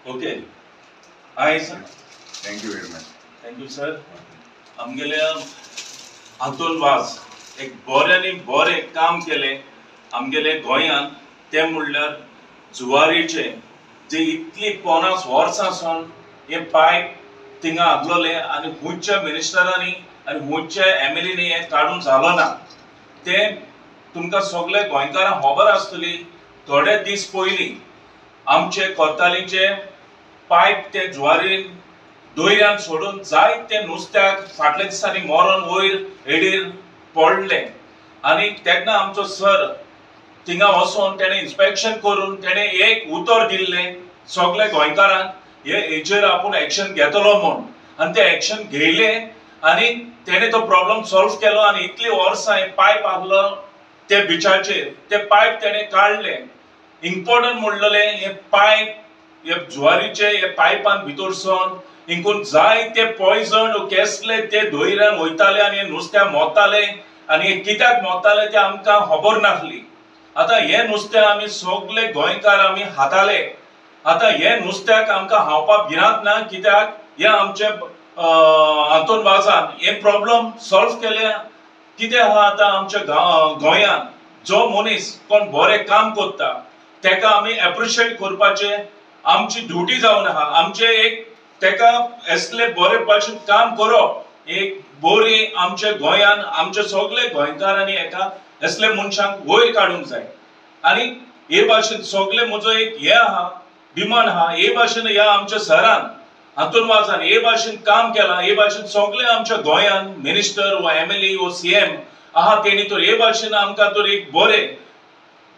Okay hi sir thank you very much. Thank you sir. आमगेल्या हातून was एक बऱ्यांनी बरें काम केलें आमगेले गोंयांत ते म्हणल्यार जुवारीचे जे इतली 50 वर्सां सावन हे पायप थिंगा आसलोले आनी खुंयच्या मिनिस्टरांनी आनी खुंयच्या एमएलएनी हे काडून जालो ना. ते तुमकां सगळे गोंयकारांक खबर आसतली. थोडे दीस पयलीं आमचे कोर्तालीचे पायप ते जुवारीन दोयऱ्यान सोडून जायते नुस्त्याक फाटल्या दिसांनी मरोन वयर एडीर पडले आनी तेन्ना आमचो सर थिंगा वचून तेणे इन्स्पेक्शन करून तेणे एक उतर दिल्लें सगळे गोंयकारांक हे हेचेर आपूण एक्शन घेतलो म्हूण आनी ते एक्शन घेयलें आनी तेणे तो प्रॉब्लम सॉल्व केलो आनी इतली वर्सां हे पायप आसलो ते बिचाचेर ते पायप तेणे काडले. इम्पॉर्टंट म्हणलेलें हे पायप हे जुवारीचे हे पायपान भितर सोन इंकून जायते पॉयझन केसले ते दोयऱ्यान वयताले आनी नुस्त्या मोताले आनी कित्याक मोताले ते आमकां खबर नासली. आतां हे नुस्तें आमी सगळे गोंयकार आमी खाताले. आतां हे नुस्त्याक आमकां खावपाक भिरांत ना कित्याक हे आमचे हातून वाजान हे प्रॉब्लम सॉल्व केले. कितें आहा आतां आमच्या गोंयांत जो मनीस कोण बरें काम करता तेका आमी एप्रिशिएट करपाचे आमची ड्युटी जावन आहा. आमचे एक तेका असले बरे भाशेन काम करप एक बरी आमच्या गोंयान आमचे सगळे गोंयकारांनी एका असले मनशांक वयर काडूंक जाय आनी हे भाशेन सगळे म्हजो एक हे आहा डिमांड आहा हे भाशेन ह्या आमच्या सरान हातून वाजान हे भाशेन काम केलां. हे भाशेन सगळे आमच्या गोंयान मिनिस्टर वा एमएलए वा सीएम आहा तेणी तर हे भाशेन आमकां तर एक बरें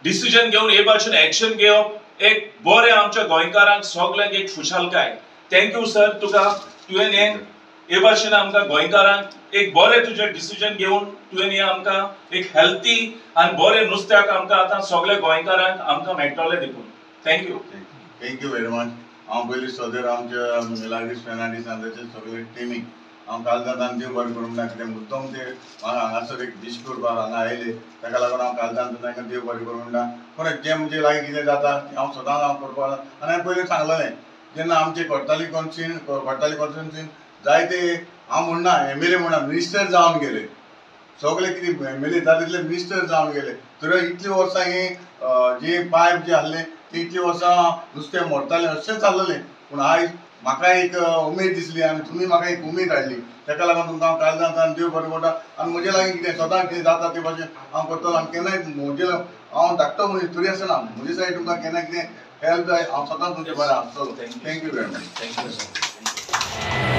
डिसिजन घेवन हे भाशेन एक्शन घेवप एक बरें आमच्या गोंयकारांक सगळ्यांक एक खुशालकाय. थँक्यू सर तुका तुवें हे भाशेन आमकां गोंयकारांक एक बरें तुजें डिसिजन घेवन तुवें हे आमकां एक हेल्थी आनी बरें नुस्त्याक आमकां आतां सगळे गोंयकारांक आमकां मेळटलें देखून. Thank you. Thank you very much. हांव पयलीं सदर आमच्या मिलाग्रीस फेर्नांडीस आनी ताचे सगळे टिमीक हांव कालदान देव बरें करूंक ना कित्याक मुद्दम ते हांगासर एक डिश करपाक हांगा आयले ताका लागून हांव कालदान तांकां देव बरें करूंक ना. पूण जें म्हणजे लागीं कितें जाता हांव सदांच हांव करपाक आनी हांवें पयलीं सांगलेलें जेन्ना आमचे कोर्ताली कॉन्स्टिट्युन्सीन जायते हांव म्हणना एमएलए म्हणना मिनिस्टर जावन गेले सगळे कितें एमएलए जाता तितले मिनिस्टर जावन गेले तर इतली वर्सां ही जे पायप जे आसले ते इतली वर्सां नुस्तें मरतालें अशें चाललेलें. पूण आयज म्हाका एक उमेद दिसली आनी तुमी म्हाका एक उमेद हाडली ताका लागून तुमकां हांव कालदान देव बरें करता आनी म्हजे लागीं कितें सदां कितें जाता ते भाशेन हांव करतलो आनी केन्नाय म्हजे हांव धाकटो मनीस तरी आसना म्हजे सायड तुमकां केन्ना कितें हेल्प जाय हांव सदां तुमचे बरें आसतलो. Thank you very much. Thank you sir.